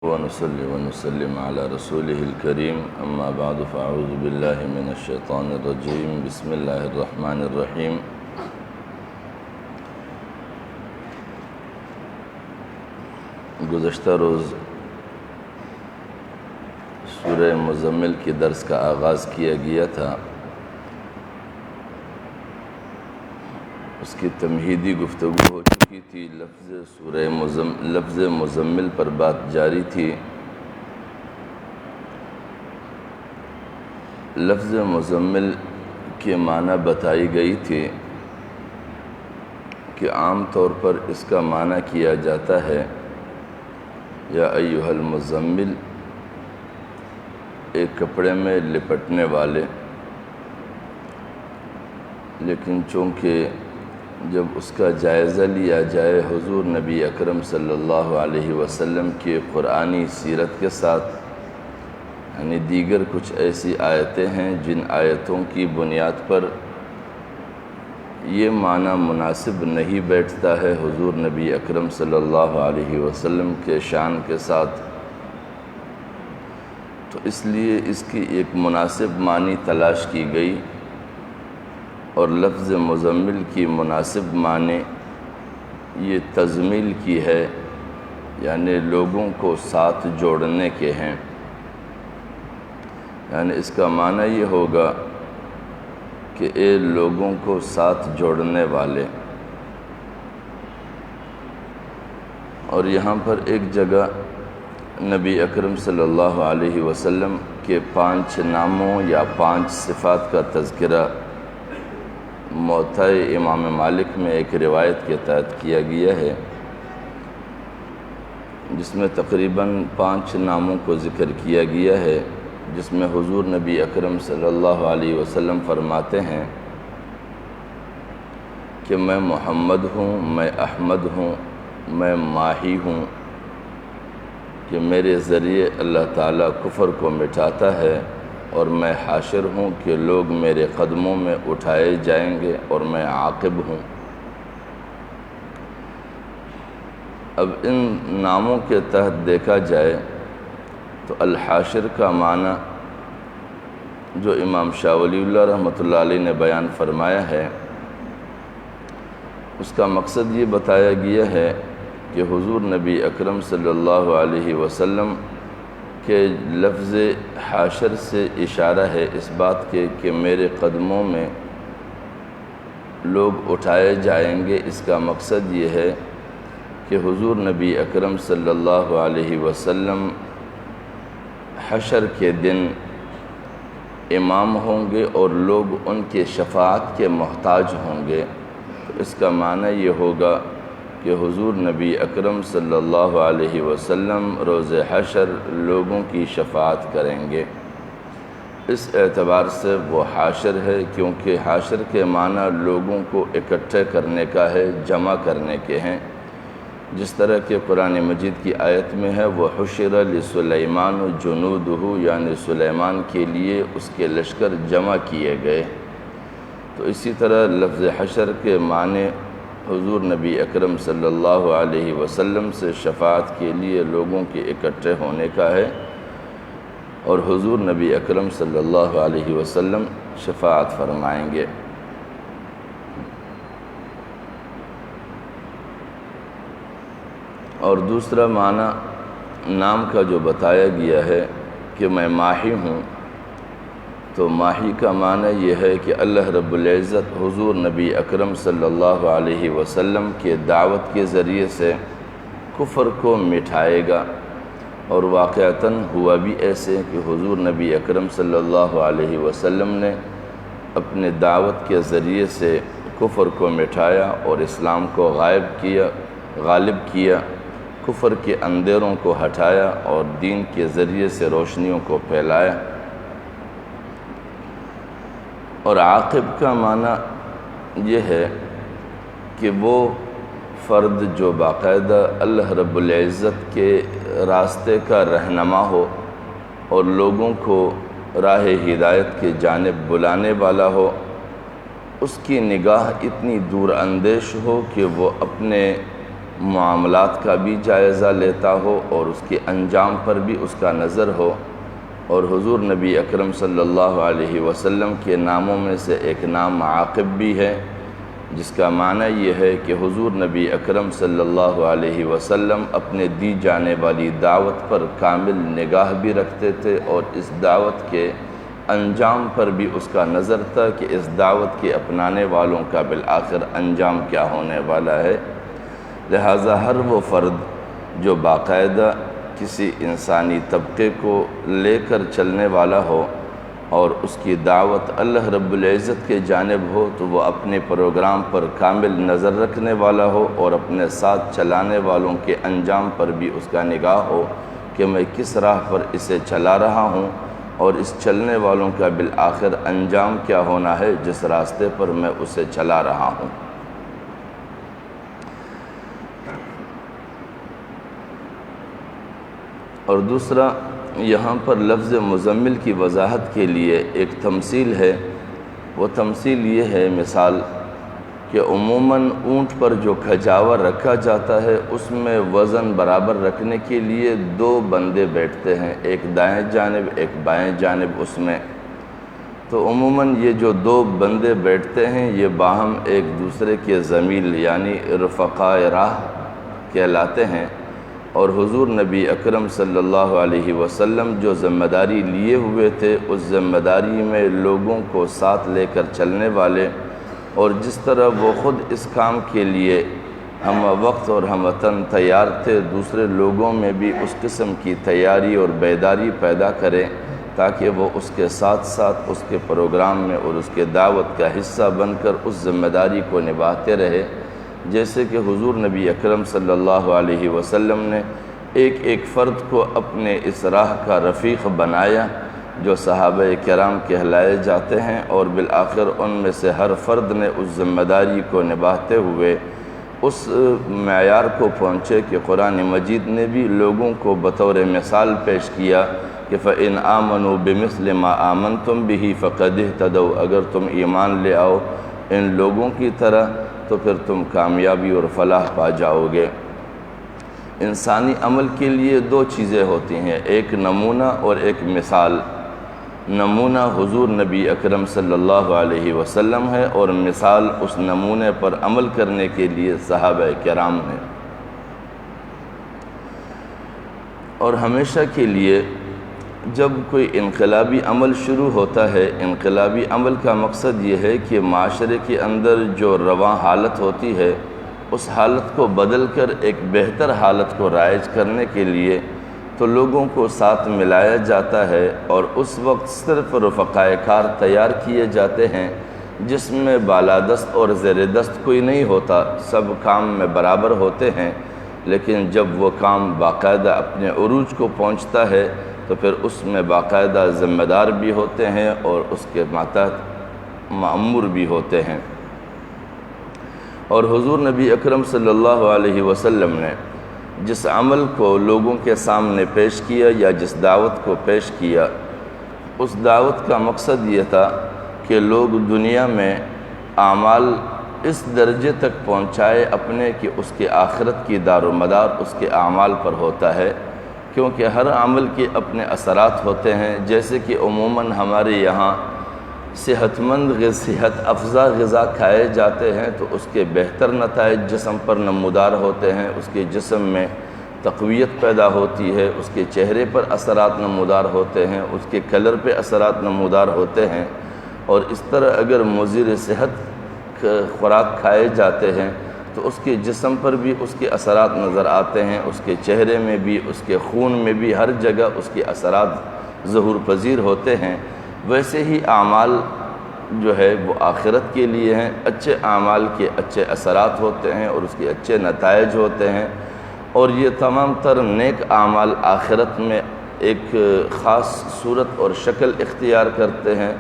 ونصلي ونسلم على رسوله الكريم أما بعد فأعوذ بالله من الشيطان الرجيم بسم الله الرحمن الرحيم گزشتہ روز سورہ مزمل کے درس کا آغاز کیا گیا تھا. اس کی تمہیدی گفتگو ہو چکی تھی. لفظ مزمل پر بات جاری تھی. لفظ مزمل کے معنی بتائی گئی تھی کہ عام طور پر اس کا معنی کیا جاتا ہے یا ایھا المزمل، ایک کپڑے میں لپٹنے والے. لیکن چونکہ جب اس کا جائزہ لیا جائے حضور نبی اکرم صلی اللہ علیہ وسلم کی قرآنی سیرت کے ساتھ، یعنی دیگر کچھ ایسی آیتیں ہیں جن آیتوں کی بنیاد پر یہ معنی مناسب نہیں بیٹھتا ہے حضور نبی اکرم صلی اللہ علیہ وسلم کے شان کے ساتھ، تو اس لیے اس کی ایک مناسب معنی تلاش کی گئی. اور لفظ مزمل کی مناسب معنی یہ تزمیل کی ہے، یعنی لوگوں کو ساتھ جوڑنے کے ہیں. یعنی اس کا معنی یہ ہوگا کہ اے لوگوں کو ساتھ جوڑنے والے. اور یہاں پر ایک جگہ نبی اکرم صلی اللہ علیہ وسلم کے 5 ناموں یا 5 صفات کا تذکرہ موطأ امام مالک میں ایک روایت کے تحت کیا گیا ہے، جس میں تقریباً 5 ناموں کو ذکر کیا گیا ہے، جس میں حضور نبی اکرم صلی اللہ علیہ وسلم فرماتے ہیں کہ میں محمد ہوں، میں احمد ہوں، میں ماہی ہوں، کہ میرے ذریعے اللہ تعالیٰ کفر کو مٹاتا ہے، اور میں حاشر ہوں کہ لوگ میرے قدموں میں اٹھائے جائیں گے، اور میں عاقب ہوں. اب ان ناموں کے تحت دیکھا جائے تو الحاشر کا معنی جو امام شاہ ولی اللہ رحمۃ اللہ علیہ نے بیان فرمایا ہے، اس کا مقصد یہ بتایا گیا ہے کہ حضور نبی اکرم صلی اللہ علیہ وسلم کہ لفظ حاشر سے اشارہ ہے اس بات کے کہ میرے قدموں میں لوگ اٹھائے جائیں گے. اس کا مقصد یہ ہے کہ حضور نبی اکرم صلی اللہ علیہ وسلم حشر کے دن امام ہوں گے اور لوگ ان کے شفاعت کے محتاج ہوں گے. تو اس کا معنی یہ ہوگا کہ حضور نبی اکرم صلی اللہ علیہ وسلم روز حشر لوگوں کی شفاعت کریں گے. اس اعتبار سے وہ حاشر ہے، کیونکہ حاشر کے معنی لوگوں کو اکٹھے کرنے کا ہے، جمع کرنے کے ہیں. جس طرح کہ قرآن مجید کی آیت میں ہے وَحُشِرَ لِسُلَيْمَانُ جُنُودُهُ، یعنی سلیمان کے لیے اس کے لشکر جمع کیے گئے. تو اسی طرح لفظ حشر کے معنی حضور نبی اکرم صلی اللہ علیہ وسلم سے شفاعت کے لیے لوگوں کے اکٹھے ہونے کا ہے، اور حضور نبی اکرم صلی اللہ علیہ وسلم شفاعت فرمائیں گے. اور دوسرا معنی نام کا جو بتایا گیا ہے کہ میں ماہی ہوں، تو ماہی کا معنی یہ ہے کہ اللہ رب العزت حضور نبی اکرم صلی اللہ علیہ وسلم کے دعوت کے ذریعے سے کفر کو مٹھائے گا. اور واقعتاً ہوا بھی ایسے کہ حضور نبی اکرم صلی اللہ علیہ وسلم نے اپنے دعوت کے ذریعے سے کفر کو مٹھایا اور اسلام کو غالب کیا، کفر کے اندھیروں کو ہٹایا اور دین کے ذریعے سے روشنیوں کو پھیلایا. اور عاقب کا معنی یہ ہے کہ وہ فرد جو باقاعدہ اللہ رب العزت کے راستے کا رہنما ہو اور لوگوں کو راہ ہدایت کی جانب بلانے والا ہو، اس کی نگاہ اتنی دور اندیش ہو کہ وہ اپنے معاملات کا بھی جائزہ لیتا ہو اور اس کے انجام پر بھی اس کا نظر ہو۔ اور حضور نبی اکرم صلی اللہ علیہ وسلم کے ناموں میں سے ایک نام عاقب بھی ہے، جس کا معنی یہ ہے کہ حضور نبی اکرم صلی اللہ علیہ وسلم اپنے دی جانے والی دعوت پر کامل نگاہ بھی رکھتے تھے، اور اس دعوت کے انجام پر بھی اس کا نظر تھا کہ اس دعوت کے اپنانے والوں کا بالآخر انجام کیا ہونے والا ہے۔ لہٰذا ہر وہ فرد جو باقاعدہ کسی انسانی طبقے کو لے کر چلنے والا ہو اور اس کی دعوت اللہ رب العزت کے جانب ہو، تو وہ اپنے پروگرام پر کامل نظر رکھنے والا ہو اور اپنے ساتھ چلانے والوں کے انجام پر بھی اس کا نگاہ ہو کہ میں کس راہ پر اسے چلا رہا ہوں اور اس چلنے والوں کا بالآخر انجام کیا ہونا ہے جس راستے پر میں اسے چلا رہا ہوں۔ اور دوسرا، یہاں پر لفظ مزمل کی وضاحت کے لیے ایک تمثیل ہے۔ وہ تمثیل یہ ہے، مثال کہ عموماً اونٹ پر جو کھجاور رکھا جاتا ہے اس میں وزن برابر رکھنے کے لیے دو بندے بیٹھتے ہیں، ایک دائیں جانب ایک بائیں جانب اس میں۔ تو عموماً یہ جو دو بندے بیٹھتے ہیں یہ باہم ایک دوسرے کے زمیل یعنی رفقائے راہ کہلاتے ہیں۔ اور حضور نبی اکرم صلی اللہ علیہ وسلم جو ذمہ داری لیے ہوئے تھے، اس ذمہ داری میں لوگوں کو ساتھ لے کر چلنے والے، اور جس طرح وہ خود اس کام کے لیے ہم وقت اور ہم وطن تیار تھے، دوسرے لوگوں میں بھی اس قسم کی تیاری اور بیداری پیدا کریں تاکہ وہ اس کے ساتھ ساتھ اس کے پروگرام میں اور اس کے دعوت کا حصہ بن کر اس ذمہ داری کو نبھاتے رہے۔ جیسے کہ حضور نبی اکرم صلی اللہ علیہ وسلم نے ایک ایک فرد کو اپنے اس راہ کا رفیق بنایا جو صحابہ کرام کہلائے جاتے ہیں، اور بالآخر ان میں سے ہر فرد نے اس ذمہ داری کو نبھاتے ہوئے اس معیار کو پہنچے کہ قرآن مجید نے بھی لوگوں کو بطور مثال پیش کیا کہ فَإِنْ آمَنُوا بِمِثْلِ مَا آمَنْتُمْ بِهِ فَقَدْ اهْتَدَوْا، اگر تم ایمان لے آؤ ان لوگوں کی طرح تو پھر تم کامیابی اور فلاح پا جاؤ گے۔ انسانی عمل کے لیے دو چیزیں ہوتی ہیں، ایک نمونہ اور ایک مثال۔ نمونہ حضور نبی اکرم صلی اللہ علیہ وسلم ہے، اور مثال اس نمونے پر عمل کرنے کے لیے صحابہ کرام ہیں۔ اور ہمیشہ کے لیے جب کوئی انقلابی عمل شروع ہوتا ہے، انقلابی عمل کا مقصد یہ ہے کہ معاشرے کے اندر جو رواں حالت ہوتی ہے اس حالت کو بدل کر ایک بہتر حالت کو رائج کرنے کے لیے تو لوگوں کو ساتھ ملایا جاتا ہے، اور اس وقت صرف رفقائے کار تیار کیے جاتے ہیں جس میں بالادست اور زیر دست کوئی نہیں ہوتا، سب کام میں برابر ہوتے ہیں۔ لیکن جب وہ کام باقاعدہ اپنے عروج کو پہنچتا ہے تو پھر اس میں باقاعدہ ذمہ دار بھی ہوتے ہیں اور اس کے ماتحت مأمور بھی ہوتے ہیں۔ اور حضور نبی اکرم صلی اللہ علیہ وسلم نے جس عمل کو لوگوں کے سامنے پیش کیا یا جس دعوت کو پیش کیا، اس دعوت کا مقصد یہ تھا کہ لوگ دنیا میں اعمال اس درجے تک پہنچائے اپنے کہ اس کے آخرت کی دار و مدار اس کے اعمال پر ہوتا ہے، کیونکہ ہر عمل کے اپنے اثرات ہوتے ہیں۔ جیسے کہ عموماً ہمارے یہاں صحت افزا غذا کھائے جاتے ہیں تو اس کے بہتر نتائج جسم پر نمودار ہوتے ہیں، اس کے جسم میں تقویت پیدا ہوتی ہے، اس کے چہرے پر اثرات نمودار ہوتے ہیں، اس کے کلر پہ اثرات نمودار ہوتے ہیں۔ اور اس طرح اگر مضر صحت خوراک کھائے جاتے ہیں تو اس کے جسم پر بھی اس کے اثرات نظر آتے ہیں، اس کے چہرے میں بھی، اس کے خون میں بھی، ہر جگہ اس کے اثرات ظہور پذیر ہوتے ہیں۔ ویسے ہی اعمال جو ہے وہ آخرت کے لیے ہیں، اچھے اعمال کے اچھے اثرات ہوتے ہیں اور اس کے اچھے نتائج ہوتے ہیں، اور یہ تمام تر نیک اعمال آخرت میں ایک خاص صورت اور شکل اختیار کرتے ہیں،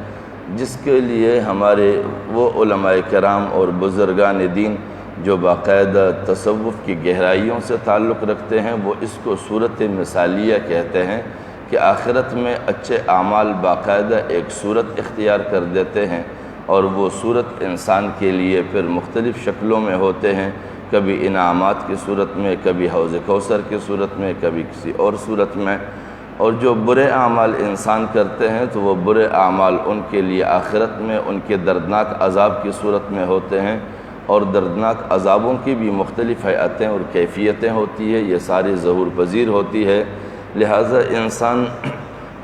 جس کے لیے ہمارے وہ علماء کرام اور بزرگان دین جو باقاعدہ تصوف کی گہرائیوں سے تعلق رکھتے ہیں وہ اس کو صورت مثالیہ کہتے ہیں کہ آخرت میں اچھے اعمال باقاعدہ ایک صورت اختیار کر دیتے ہیں، اور وہ صورت انسان کے لیے پھر مختلف شکلوں میں ہوتے ہیں، کبھی انعامات کی صورت میں، کبھی حوض کوثر کی صورت میں، کبھی کسی اور صورت میں۔ اور جو برے اعمال انسان کرتے ہیں تو وہ برے اعمال ان کے لیے آخرت میں ان کے دردناک عذاب کی صورت میں ہوتے ہیں، اور دردناک عذابوں کی بھی مختلف حیاتیں اور کیفیتیں ہوتی ہے، یہ ساری ظہور پذیر ہوتی ہے۔ لہٰذا انسان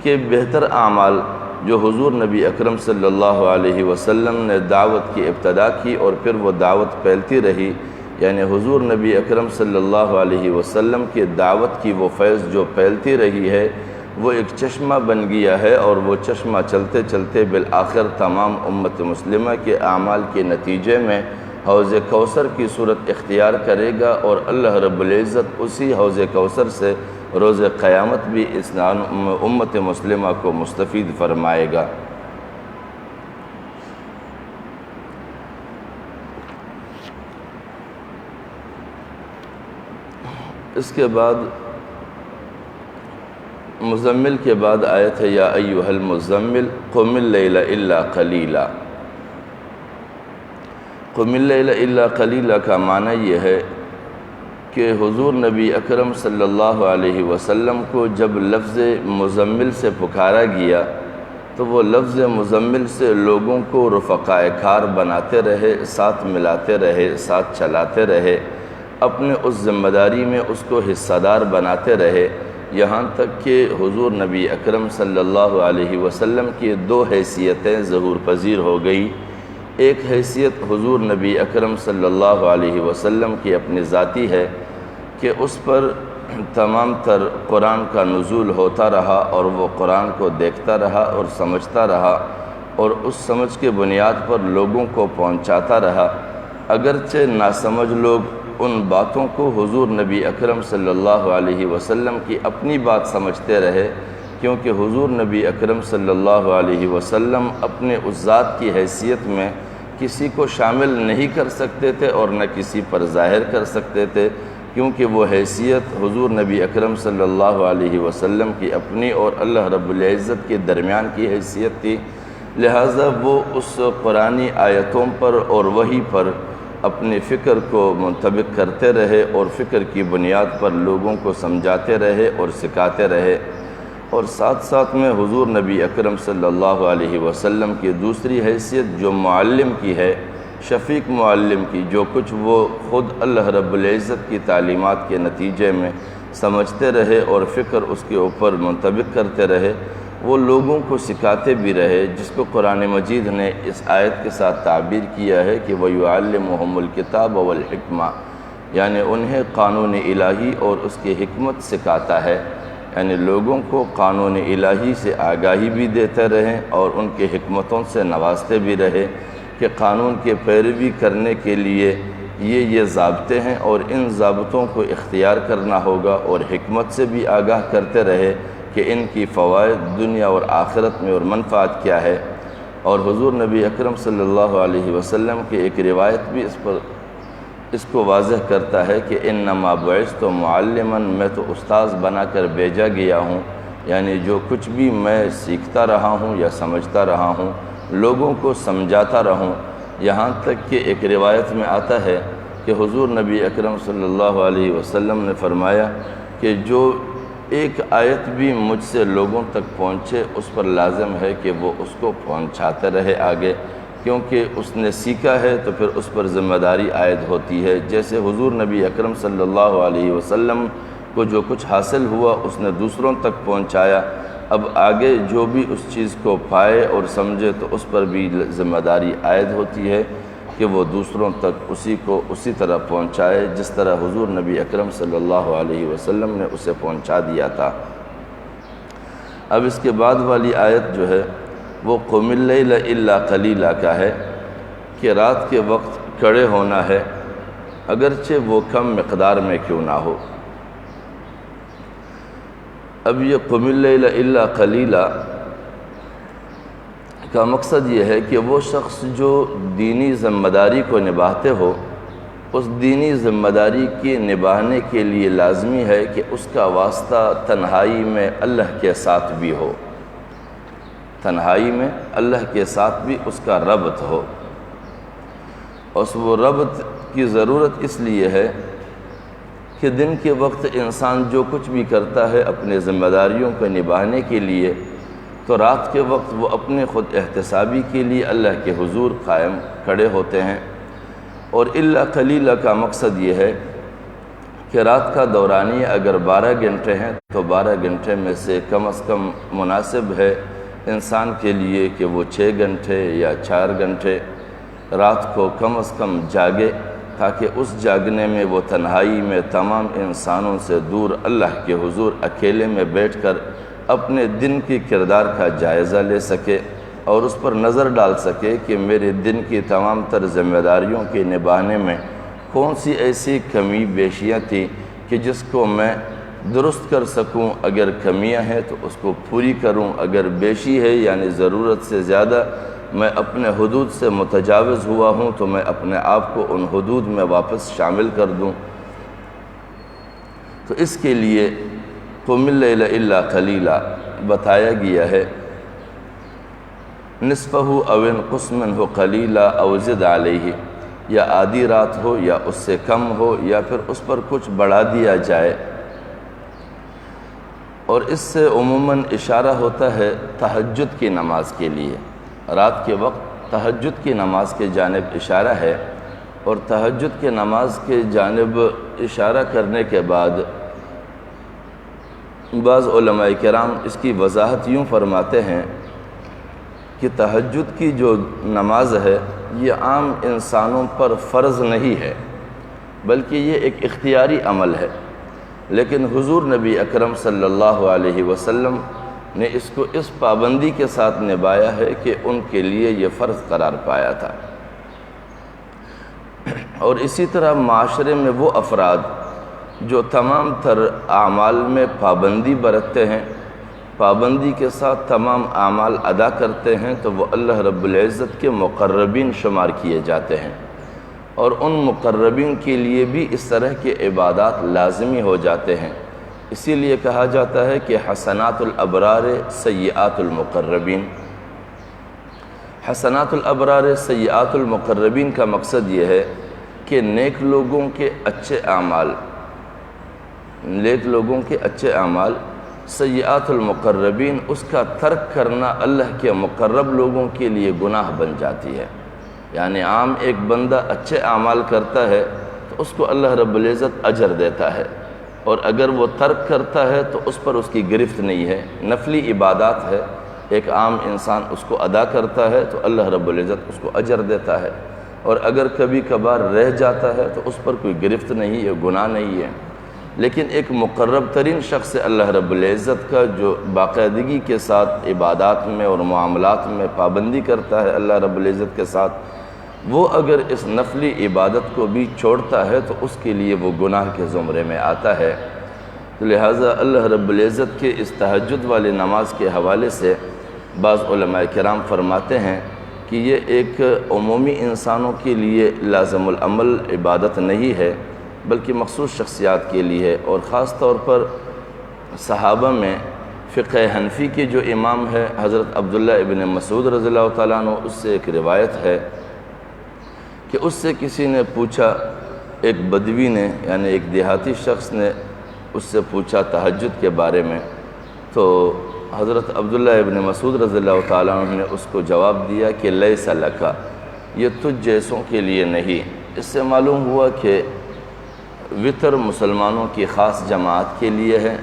کے بہتر اعمال جو حضور نبی اکرم صلی اللہ علیہ وسلم نے دعوت کی ابتدا کی اور پھر وہ دعوت پھیلتی رہی، یعنی حضور نبی اکرم صلی اللہ علیہ وسلم کی دعوت کی وہ فیض جو پھیلتی رہی ہے، وہ ایک چشمہ بن گیا ہے، اور وہ چشمہ چلتے چلتے بالآخر تمام امت مسلمہ کے اعمال کے نتیجے میں حوض کوثر کی صورت اختیار کرے گا، اور اللہ رب العزت اسی حوض کوثر سے روز قیامت بھی اس امت مسلمہ کو مستفید فرمائے گا۔ اس کے بعد مزمل کے بعد آیت ہے یا ایھا المزمل قم اللیل الا قلیلا۔ قم اللیل الا قلیلا کا معنی یہ ہے کہ حضور نبی اکرم صلی اللہ علیہ وسلم کو جب لفظ مزمل سے پکارا گیا تو وہ لفظ مزمل سے لوگوں کو رفقائے کار بناتے رہے، ساتھ ملاتے رہے، ساتھ چلاتے رہے، اپنے اس ذمہ داری میں اس کو حصہ دار بناتے رہے، یہاں تک کہ حضور نبی اکرم صلی اللہ علیہ وسلم کی دو حیثیتیں ظہور پذیر ہو گئی۔ ایک حیثیت حضور نبی اکرم صلی اللہ علیہ وسلم کی اپنی ذاتی ہے کہ اس پر تمام تر قرآن کا نزول ہوتا رہا، اور وہ قرآن کو دیکھتا رہا اور سمجھتا رہا، اور اس سمجھ کے بنیاد پر لوگوں کو پہنچاتا رہا، اگرچہ ناسمجھ لوگ ان باتوں کو حضور نبی اکرم صلی اللہ علیہ وسلم کی اپنی بات سمجھتے رہے، کیونکہ حضور نبی اکرم صلی اللہ علیہ وسلم اپنے اس ذات کی حیثیت میں کسی کو شامل نہیں کر سکتے تھے اور نہ کسی پر ظاہر کر سکتے تھے، کیونکہ وہ حیثیت حضور نبی اکرم صلی اللہ علیہ وسلم کی اپنی اور اللہ رب العزت کے درمیان کی حیثیت تھی۔ لہٰذا وہ اس قرآنی آیتوں پر اور وحی پر اپنی فکر کو منطبق کرتے رہے، اور فکر کی بنیاد پر لوگوں کو سمجھاتے رہے اور سکھاتے رہے، اور ساتھ ساتھ میں حضور نبی اکرم صلی اللہ علیہ وسلم کی دوسری حیثیت جو معلم کی ہے، شفیق معلم کی، جو کچھ وہ خود اللہ رب العزت کی تعلیمات کے نتیجے میں سمجھتے رہے اور فکر اس کے اوپر منطبق کرتے رہے، وہ لوگوں کو سکھاتے بھی رہے، جس کو قرآن مجید نے اس آیت کے ساتھ تعبیر کیا ہے کہ وَيُعَلِّمُهُمُ الْكِتَابَ وَالْحِكْمَةَ، یعنی انہیں قانون الہی اور اس کی حکمت سکھاتا ہے، یعنی لوگوں کو قانون الہی سے آگاہی بھی دیتے رہیں اور ان کے حکمتوں سے نوازتے بھی رہے کہ قانون کے پیروی کرنے کے لیے یہ ضابطے ہیں، اور ان ضابطوں کو اختیار کرنا ہوگا، اور حکمت سے بھی آگاہ کرتے رہے کہ ان کی فوائد دنیا اور آخرت میں اور منفعت کیا ہے۔ اور حضور نبی اکرم صلی اللہ علیہ وسلم کی ایک روایت بھی اس کو واضح کرتا ہے کہ انما بعثت معلما، میں تو استاذ بنا کر بھیجا گیا ہوں، یعنی جو کچھ بھی میں سیکھتا رہا ہوں یا سمجھتا رہا ہوں لوگوں کو سمجھاتا رہوں۔ یہاں تک کہ ایک روایت میں آتا ہے کہ حضور نبی اکرم صلی اللہ علیہ وسلم نے فرمایا کہ جو ایک آیت بھی مجھ سے لوگوں تک پہنچے اس پر لازم ہے کہ وہ اس کو پہنچاتے رہے آگے، کیونکہ اس نے سیکھا ہے تو پھر اس پر ذمہ داری عائد ہوتی ہے۔ جیسے حضور نبی اکرم صلی اللہ علیہ وسلم کو جو کچھ حاصل ہوا اس نے دوسروں تک پہنچایا، اب آگے جو بھی اس چیز کو پائے اور سمجھے تو اس پر بھی ذمہ داری عائد ہوتی ہے کہ وہ دوسروں تک اسی طرح پہنچائے جس طرح حضور نبی اکرم صلی اللہ علیہ وسلم نے اسے پہنچا دیا تھا۔ اب اس کے بعد والی آیت جو ہے وہ قم اللیل الا قلیلا کا ہے کہ رات کے وقت کھڑے ہونا ہے، اگرچہ وہ کم مقدار میں کیوں نہ ہو۔ اب یہ قم اللیل الا قلیلا کا مقصد یہ ہے کہ وہ شخص جو دینی ذمہ داری کو نبھاتے ہو، اس دینی ذمہ داری کے نبھانے کے لیے لازمی ہے کہ اس کا واسطہ تنہائی میں اللہ کے ساتھ بھی ہو، تنہائی میں اللہ کے ساتھ بھی اس کا ربط ہو۔ وہ ربط کی ضرورت اس لیے ہے کہ دن کے وقت انسان جو کچھ بھی کرتا ہے اپنے ذمہ داریوں کو نبھانے کے لیے، تو رات کے وقت وہ اپنے خود احتسابی کے لیے اللہ کے حضور قائم کھڑے ہوتے ہیں۔ اور الا قلیلہ کا مقصد یہ ہے کہ رات کا دورانیہ اگر 12 گھنٹے ہیں تو 12 گھنٹے میں سے کم از کم مناسب ہے انسان کے لیے کہ وہ 6 گھنٹے یا 4 گھنٹے رات کو کم از کم جاگے، تاکہ اس جاگنے میں وہ تنہائی میں تمام انسانوں سے دور اللہ کے حضور اکیلے میں بیٹھ کر اپنے دن کی کردار کا جائزہ لے سکے اور اس پر نظر ڈال سکے کہ میرے دن کی تمام تر ذمہ داریوں کے نبھانے میں کون سی ایسی کمی بیشیاں تھیں کہ جس کو میں درست کر سکوں، اگر کمیاں ہیں تو اس کو پوری کروں، اگر بیشی ہے یعنی ضرورت سے زیادہ میں اپنے حدود سے متجاوز ہوا ہوں تو میں اپنے آپ کو ان حدود میں واپس شامل کر دوں۔ تو اس کے لیے قم اللیل الا قلیلا بتایا گیا ہے، نصفہ او انقص منہ قلیلا او زد علیہ، یا آدھی رات ہو یا اس سے کم ہو یا پھر اس پر کچھ بڑھا دیا جائے۔ اور اس سے عموماً اشارہ ہوتا ہے تہجد کی نماز کے لیے، رات کے وقت تہجد کی نماز کے جانب اشارہ ہے۔ اور تہجد کی نماز کے جانب اشارہ کرنے کے بعد بعض علماء کرام اس کی وضاحت یوں فرماتے ہیں کہ تہجد کی جو نماز ہے یہ عام انسانوں پر فرض نہیں ہے، بلکہ یہ ایک اختیاری عمل ہے، لیکن حضور نبی اکرم صلی اللہ علیہ وسلم نے اس کو اس پابندی کے ساتھ نبھایا ہے کہ ان کے لیے یہ فرض قرار پایا تھا۔ اور اسی طرح معاشرے میں وہ افراد جو تمام تر اعمال میں پابندی برتتے ہیں، پابندی کے ساتھ تمام اعمال ادا کرتے ہیں، تو وہ اللہ رب العزت کے مقربین شمار کیے جاتے ہیں، اور ان مقربین کے لیے بھی اس طرح کے عبادات لازمی ہو جاتے ہیں۔ اسی لیے کہا جاتا ہے کہ حسنات الابرار سیئات المقربین۔ حسنات الابرار سیئات المقربین کا مقصد یہ ہے کہ نیک لوگوں کے اچھے اعمال سیئات المقربین، اس کا ترک کرنا اللہ کے مقرب لوگوں کے لیے گناہ بن جاتی ہے۔ یعنی عام ایک بندہ اچھے اعمال کرتا ہے تو اس کو اللہ رب العزت اجر دیتا ہے، اور اگر وہ ترک کرتا ہے تو اس پر اس کی گرفت نہیں ہے، نفلی عبادات ہے، ایک عام انسان اس کو ادا کرتا ہے تو اللہ رب العزت اس کو اجر دیتا ہے، اور اگر کبھی کبھار رہ جاتا ہے تو اس پر کوئی گرفت نہیں ہے، گناہ نہیں ہے۔ لیکن ایک مقرب ترین شخص اللہ رب العزت کا جو باقاعدگی کے ساتھ عبادات میں اور معاملات میں پابندی کرتا ہے اللہ رب العزت کے ساتھ، وہ اگر اس نفلی عبادت کو بھی چھوڑتا ہے تو اس کے لیے وہ گناہ کے زمرے میں آتا ہے۔ تو لہٰذا اللہ رب العزت کے اس تہجد والی نماز کے حوالے سے بعض علماء کرام فرماتے ہیں کہ یہ ایک عمومی انسانوں کے لیے لازم العمل عبادت نہیں ہے، بلکہ مخصوص شخصیات کے لیے ہے۔ اور خاص طور پر صحابہ میں فقہ حنفی کے جو امام ہے حضرت عبداللہ ابن مسعود رضی اللہ تعالیٰ عنہ، اس سے ایک روایت ہے کہ اس سے کسی نے پوچھا، ایک بدوی نے یعنی ایک دیہاتی شخص نے اس سے پوچھا تہجد کے بارے میں، تو حضرت عبداللہ ابن مسعود رضی اللہ تعالیٰ عنہ نے اس کو جواب دیا کہ لیس لکا، یہ تجھ جیسوں کے لیے نہیں۔ اس سے معلوم ہوا کہ وطر مسلمانوں کی خاص جماعت کے لیے ہے،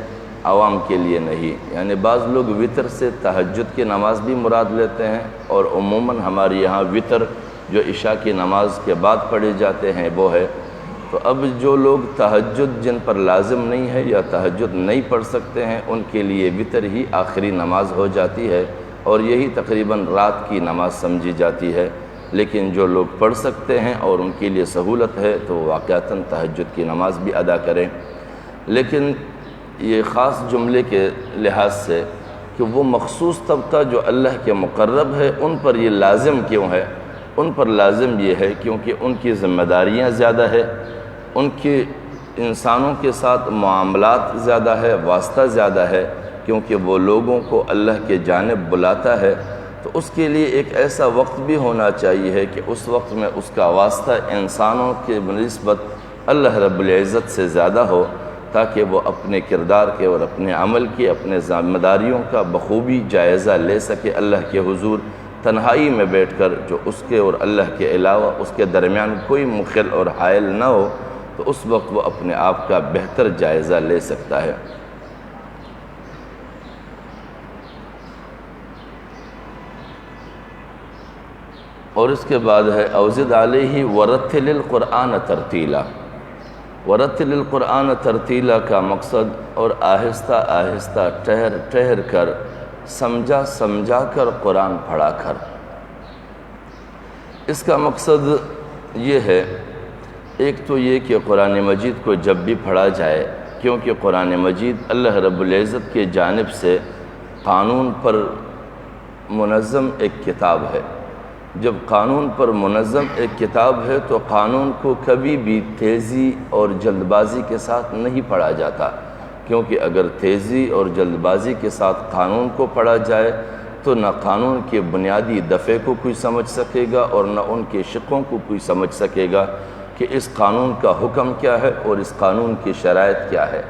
عوام کے لیے نہیں۔ یعنی بعض لوگ وطر سے تہجد کی نماز بھی مراد لیتے ہیں، اور عموماً ہمارے یہاں وطر جو عشاء کی نماز کے بعد پڑھے جاتے ہیں وہ ہے۔ تو اب جو لوگ تہجد جن پر لازم نہیں ہے یا تہجد نہیں پڑھ سکتے ہیں، ان کے لیے وطر ہی آخری نماز ہو جاتی ہے، اور یہی تقریباً رات کی نماز سمجھی جاتی ہے۔ لیکن جو لوگ پڑھ سکتے ہیں اور ان کے لیے سہولت ہے تو واقعتاً تہجد کی نماز بھی ادا کریں۔ لیکن یہ خاص جملے کے لحاظ سے کہ وہ مخصوص طبقہ جو اللہ کے مقرب ہے ان پر یہ لازم کیوں ہے؟ ان پر لازم یہ ہے کیونکہ ان کی ذمہ داریاں زیادہ ہے، ان کی انسانوں کے ساتھ معاملات زیادہ ہے، واسطہ زیادہ ہے، کیونکہ وہ لوگوں کو اللہ کے جانب بلاتا ہے۔ تو اس کے لیے ایک ایسا وقت بھی ہونا چاہیے کہ اس وقت میں اس کا واسطہ انسانوں کے بنسبت اللہ رب العزت سے زیادہ ہو، تاکہ وہ اپنے کردار کے اور اپنے عمل کے، اپنے ذمہ داریوں کا بخوبی جائزہ لے سکے اللہ کے حضور تنہائی میں بیٹھ کر، جو اس کے اور اللہ کے علاوہ اس کے درمیان کوئی مخل اور حائل نہ ہو، تو اس وقت وہ اپنے آپ کا بہتر جائزہ لے سکتا ہے۔ اور اس کے بعد ہے اوزد علیہ ورتل القرآن ترتیلا۔ ورتل القرآن ترتیلا کا مقصد اور آہستہ آہستہ ٹھہر ٹھہر کر سمجھا کر قرآن پڑھا کر۔ اس کا مقصد یہ ہے، ایک تو یہ کہ قرآن مجید کو جب بھی پڑھا جائے، کیونکہ قرآن مجید اللہ رب العزت کے جانب سے قانون پر منظم ایک کتاب ہے۔ جب قانون پر منظم ایک کتاب ہے تو قانون کو کبھی بھی تیزی اور جلد بازی کے ساتھ نہیں پڑھا جاتا، کیونکہ اگر تیزی اور جلد بازی کے ساتھ قانون کو پڑھا جائے تو نہ قانون کے بنیادی دفعے کو کوئی سمجھ سکے گا اور نہ ان کے شقوں کو کوئی سمجھ سکے گا کہ اس قانون کا حکم کیا ہے اور اس قانون کی شرائط کیا ہے۔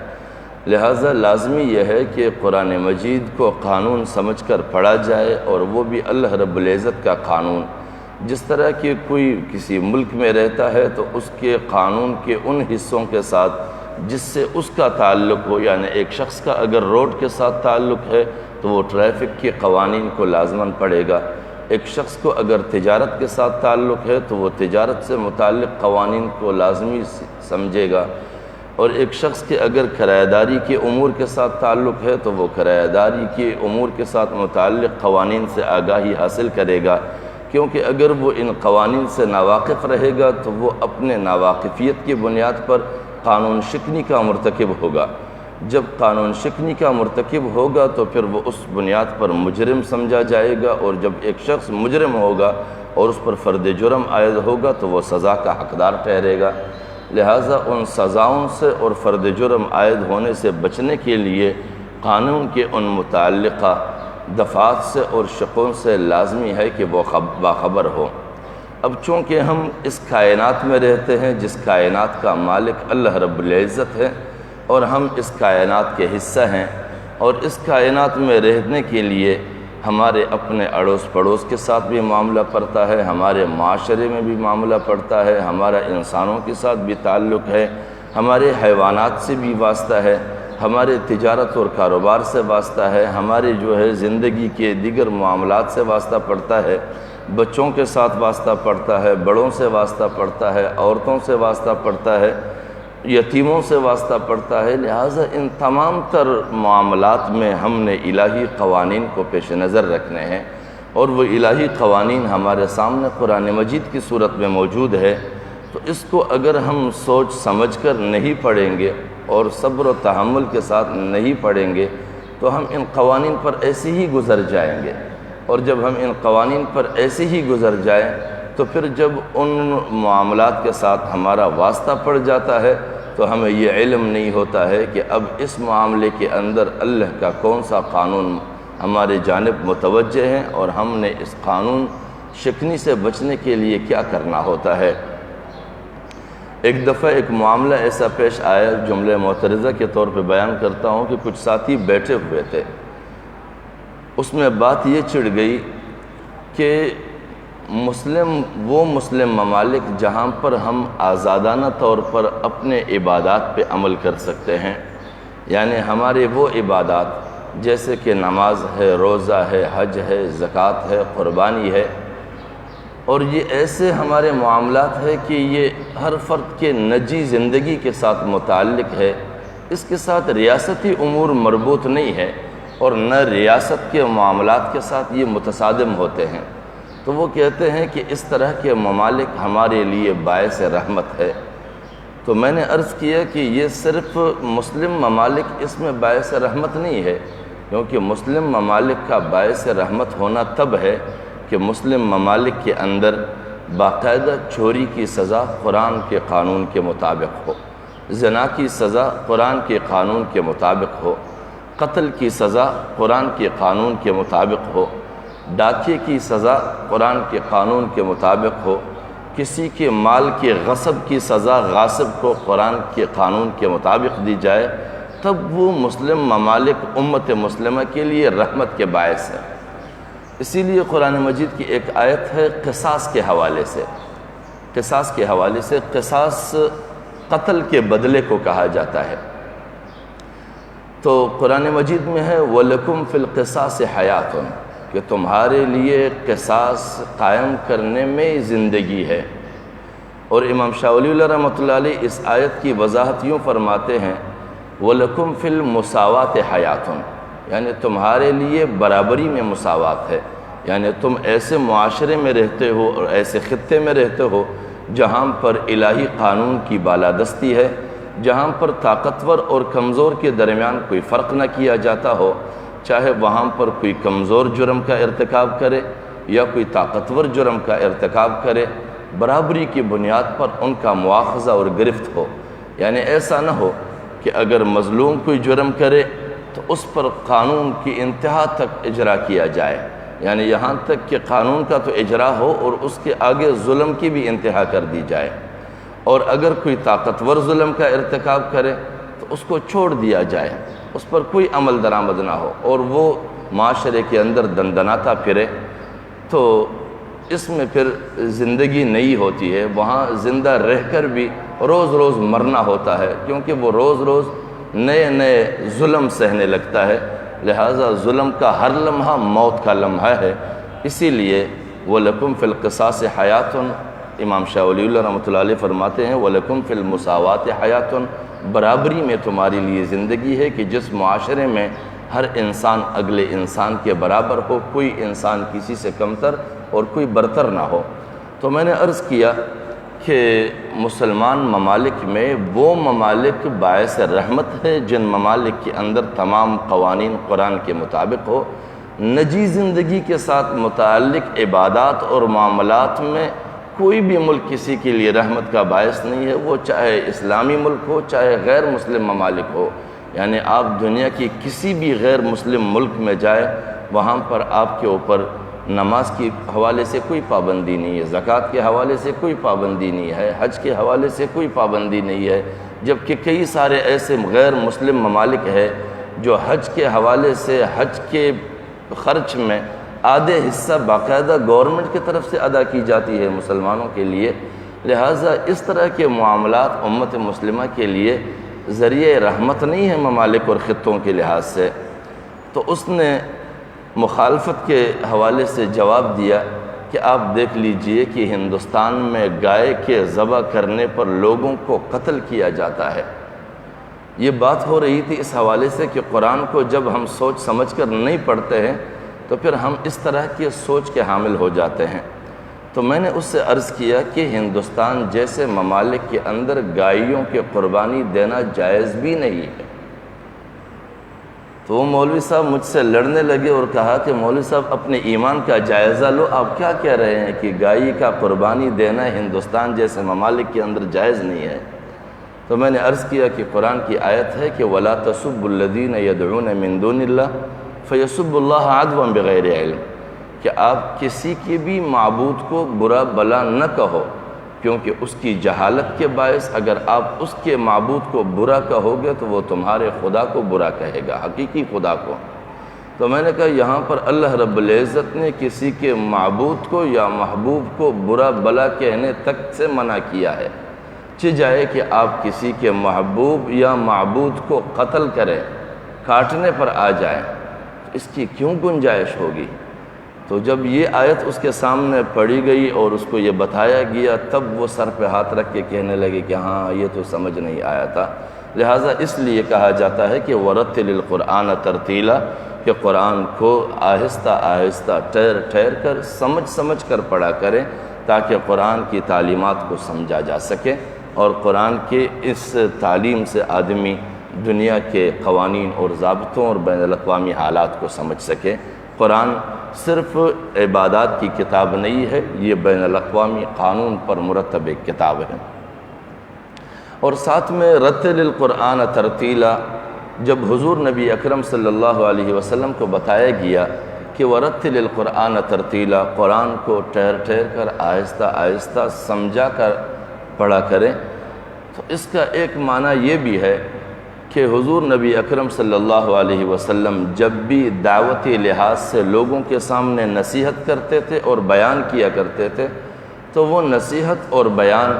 لہٰذا لازمی یہ ہے کہ قرآن مجید کو قانون سمجھ کر پڑھا جائے، اور وہ بھی اللہ رب العزت کا قانون۔ جس طرح کہ کوئی کسی ملک میں رہتا ہے تو اس کے قانون کے ان حصوں کے ساتھ جس سے اس کا تعلق ہو، یعنی ایک شخص کا اگر روڈ کے ساتھ تعلق ہے تو وہ ٹریفک کے قوانین کو لازماً پڑھے گا، ایک شخص کو اگر تجارت کے ساتھ تعلق ہے تو وہ تجارت سے متعلق قوانین کو لازمی سمجھے گا، اور ایک شخص کے اگر کرایہ داری کے امور کے ساتھ تعلق ہے تو وہ کرایہ داری کے امور کے ساتھ متعلق قوانین سے آگاہی حاصل کرے گا، کیونکہ اگر وہ ان قوانین سے ناواقف رہے گا تو وہ اپنے ناواقفیت کی بنیاد پر قانون شکنی کا مرتکب ہوگا۔ جب قانون شکنی کا مرتکب ہوگا تو پھر وہ اس بنیاد پر مجرم سمجھا جائے گا، اور جب ایک شخص مجرم ہوگا اور اس پر فرد جرم عائد ہوگا تو وہ سزا کا حقدار ٹھہرے گا۔ لہٰذا ان سزاؤں سے اور فرد جرم عائد ہونے سے بچنے کے لیے قانون کے ان متعلقہ دفعات سے اور شقوں سے لازمی ہے کہ وہ باخبر ہو۔ اب چونکہ ہم اس کائنات میں رہتے ہیں جس کائنات کا مالک اللہ رب العزت ہے، اور ہم اس کائنات کے حصہ ہیں، اور اس کائنات میں رہنے کے لیے ہمارے اپنے اڑوس پڑوس کے ساتھ بھی معاملہ پڑتا ہے، ہمارے معاشرے میں بھی معاملہ پڑتا ہے، ہمارا انسانوں کے ساتھ بھی تعلق ہے، ہمارے حیوانات سے بھی واسطہ ہے، ہمارے تجارت اور کاروبار سے واسطہ ہے، ہمارے جو ہے زندگی کے دیگر معاملات سے واسطہ پڑتا ہے، بچوں کے ساتھ واسطہ پڑتا ہے، بڑوں سے واسطہ پڑتا ہے، عورتوں سے واسطہ پڑتا ہے، یتیموں سے واسطہ پڑتا ہے۔ لہٰذا ان تمام تر معاملات میں ہم نے الہی قوانین کو پیش نظر رکھنے ہیں، اور وہ الہی قوانین ہمارے سامنے قرآن مجید کی صورت میں موجود ہے۔ تو اس کو اگر ہم سوچ سمجھ کر نہیں پڑھیں گے اور صبر و تحمل کے ساتھ نہیں پڑھیں گے تو ہم ان قوانین پر ایسے ہی گزر جائیں گے، اور جب ہم ان قوانین پر ایسے ہی گزر جائیں تو پھر جب ان معاملات کے ساتھ ہمارا واسطہ پڑ جاتا ہے تو ہمیں یہ علم نہیں ہوتا ہے کہ اب اس معاملے کے اندر اللہ کا کون سا قانون ہمارے جانب متوجہ ہے، اور ہم نے اس قانون شکنی سے بچنے کے لیے کیا کرنا ہوتا ہے۔ ایک دفعہ ایک معاملہ ایسا پیش آیا، جملہ معترضہ کے طور پہ بیان کرتا ہوں کہ کچھ ساتھی بیٹھے ہوئے تھے، اس میں بات یہ چڑھ گئی کہ وہ مسلم ممالک جہاں پر ہم آزادانہ طور پر اپنے عبادات پہ عمل کر سکتے ہیں، یعنی ہمارے وہ عبادات جیسے کہ نماز ہے، روزہ ہے، حج ہے، زکوٰۃ ہے، قربانی ہے، اور یہ ایسے ہمارے معاملات ہے کہ یہ ہر فرد کے نجی زندگی کے ساتھ متعلق ہے، اس کے ساتھ ریاستی امور مربوط نہیں ہے، اور نہ ریاست کے معاملات کے ساتھ یہ متصادم ہوتے ہیں۔ تو وہ کہتے ہیں کہ اس طرح کے ممالک ہمارے لیے باعث رحمت ہے۔ تو میں نے عرض کیا کہ یہ صرف مسلم ممالک اس میں باعث رحمت نہیں ہے، کیونکہ مسلم ممالک کا باعث رحمت ہونا تب ہے کہ مسلم ممالک کے اندر باقاعدہ چوری کی سزا قرآن کے قانون کے مطابق ہو، زنا کی سزا قرآن کے قانون کے مطابق ہو، قتل کی سزا قرآن کے قانون کے مطابق ہو، ڈاکے کی سزا قرآن کے قانون کے مطابق ہو، کسی کے مال کے غصب کی سزا غاصب کو قرآن کے قانون کے مطابق دی جائے، تب وہ مسلم ممالک امت مسلمہ کے لیے رحمت کے باعث ہے۔ اسی لیے قرآن مجید کی ایک آیت ہے قصاص کے حوالے سے، قصاص قتل کے بدلے کو کہا جاتا ہے۔ تو قرآن مجید میں ہے وَلَكُمْ فِي الْقِصَاصِ حَيَاتٌ، کہ تمہارے لیے قصاص قائم کرنے میں زندگی ہے۔ اور امام شاہ ولی اللہ رحمۃ اللہ علیہ اس آیت کی وضاحت یوں فرماتے ہیں وَلَكُمْ فِي الْمُسَاوَاتِ حَيَاتٌ، یعنی تمہارے لیے برابری میں مساوات ہے، یعنی تم ایسے معاشرے میں رہتے ہو اور ایسے خطے میں رہتے ہو جہاں پر الہی قانون کی بالادستی ہے، جہاں پر طاقتور اور کمزور کے درمیان کوئی فرق نہ کیا جاتا ہو، چاہے وہاں پر کوئی کمزور جرم کا ارتکاب کرے یا کوئی طاقتور جرم کا ارتکاب کرے، برابری کی بنیاد پر ان کا مواخذہ اور گرفت ہو۔ یعنی ایسا نہ ہو کہ اگر مظلوم کوئی جرم کرے تو اس پر قانون کی انتہا تک اجرا کیا جائے، یعنی یہاں تک کہ قانون کا تو اجرا ہو اور اس کے آگے ظلم کی بھی انتہا کر دی جائے، اور اگر کوئی طاقتور ظلم کا ارتکاب کرے تو اس کو چھوڑ دیا جائے، اس پر کوئی عمل درآمد نہ ہو اور وہ معاشرے کے اندر دندناتا پھرے، تو اس میں پھر زندگی نہیں ہوتی ہے۔ وہاں زندہ رہ کر بھی روز روز مرنا ہوتا ہے، کیونکہ وہ روز روز نئے نئے ظلم سہنے لگتا ہے، لہٰذا ظلم کا ہر لمحہ موت کا لمحہ ہے۔ اسی لیے وَلَكُمْ فِي الْقِصَاصِ حَيَاتٌ، امام شاہ ولی اللہ رحمۃ اللہ علیہ فرماتے ہیں وَلَكُمْ فِي الْمُسَاوَاتِ حَيَاتٌ، برابری میں تمہاری لیے زندگی ہے کہ جس معاشرے میں ہر انسان اگلے انسان کے برابر ہو، کوئی انسان کسی سے کمتر اور کوئی برتر نہ ہو۔ تو میں نے عرض کیا کہ مسلمان ممالک میں وہ ممالک باعث رحمت ہے جن ممالک کے اندر تمام قوانین قرآن کے مطابق ہو، نجی زندگی کے ساتھ متعلق عبادات اور معاملات میں کوئی بھی ملک کسی کے لیے رحمت کا باعث نہیں ہے، وہ چاہے اسلامی ملک ہو چاہے غیر مسلم ممالک ہو۔ یعنی آپ دنیا کی کسی بھی غیر مسلم ملک میں جائے، وہاں پر آپ کے اوپر نماز کے حوالے سے کوئی پابندی نہیں ہے، زکوٰۃ کے حوالے سے کوئی پابندی نہیں ہے، حج کے حوالے سے کوئی پابندی نہیں ہے، جبکہ کئی سارے ایسے غیر مسلم ممالک ہیں جو حج کے حوالے سے حج کے خرچ میں آدھے حصہ باقاعدہ گورنمنٹ کی طرف سے ادا کی جاتی ہے مسلمانوں کے لیے۔ لہٰذا اس طرح کے معاملات امت مسلمہ کے لیے ذریعہ رحمت نہیں ہے ممالک اور خطوں کے لحاظ سے۔ تو اس نے مخالفت کے حوالے سے جواب دیا کہ آپ دیکھ لیجئے کہ ہندوستان میں گائے کے ذبح کرنے پر لوگوں کو قتل کیا جاتا ہے۔ یہ بات ہو رہی تھی اس حوالے سے کہ قرآن کو جب ہم سوچ سمجھ کر نہیں پڑھتے ہیں تو پھر ہم اس طرح کی سوچ کے حامل ہو جاتے ہیں۔ تو میں نے اس سے عرض کیا کہ ہندوستان جیسے ممالک کے اندر گائیوں کے قربانی دینا جائز بھی نہیں ہے۔ تو وہ مولوی صاحب مجھ سے لڑنے لگے اور کہا کہ مولوی صاحب اپنے ایمان کا جائزہ لو، آپ کیا کہہ رہے ہیں کہ گائے کا قربانی دینا ہندوستان جیسے ممالک کے اندر جائز نہیں ہے؟ تو میں نے عرض کیا کہ قرآن کی آیت ہے کہ وَلَا تَسُبُّوا الَّذِينَ يَدْعُونَ مِن دُونِ اللَّهِ فَيَسُبُّوا اللَّهَ عَدْوًا بِغَيْرِ عِلْمٍ، کہ آپ کسی کے بھی معبود کو برا بلا نہ کہو، کیونکہ اس کی جہالت کے باعث اگر آپ اس کے معبود کو برا کہو گے تو وہ تمہارے خدا کو برا کہے گا، حقیقی خدا کو۔ تو میں نے کہا یہاں پر اللہ رب العزت نے کسی کے معبود کو یا محبوب کو برا بلا کہنے تک سے منع کیا ہے، جائے کہ آپ کسی کے محبوب یا معبود کو قتل کریں، کاٹنے پر آ جائیں، اس کی کیوں گنجائش ہوگی؟ تو جب یہ آیت اس کے سامنے پڑھی گئی اور اس کو یہ بتایا گیا، تب وہ سر پہ ہاتھ رکھ کے کہنے لگے کہ ہاں یہ تو سمجھ نہیں آیا تھا۔ لہٰذا اس لیے کہا جاتا ہے کہ وَرَتِّلِ الْقُرْآنَ تَرْتِيلًا، کہ قرآن کو آہستہ آہستہ ٹھہر ٹھہر کر سمجھ کر پڑھا کریں تاکہ قرآن کی تعلیمات کو سمجھا جا سکے، اور قرآن کے اس تعلیم سے آدمی دنیا کے قوانین اور ضابطوں اور بین الاقوامی حالات کو سمجھ سکے۔ قرآن صرف عبادات کی کتاب نہیں ہے، یہ بین الاقوامی قانون پر مرتب ایک کتاب ہے۔ اور ساتھ میں رتل القرآن ترتیلا، جب حضور نبی اکرم صلی اللہ علیہ وسلم کو بتایا گیا کہ ورتل القرآن ترتیلا، قرآن کو ٹھہر ٹھہر کر آہستہ آہستہ سمجھا کر پڑھا کریں، تو اس کا ایک معنی یہ بھی ہے کہ حضور نبی اکرم صلی اللہ علیہ وسلم جب بھی دعوتی لحاظ سے لوگوں کے سامنے نصیحت کرتے تھے اور بیان کیا کرتے تھے، تو وہ نصیحت اور بیان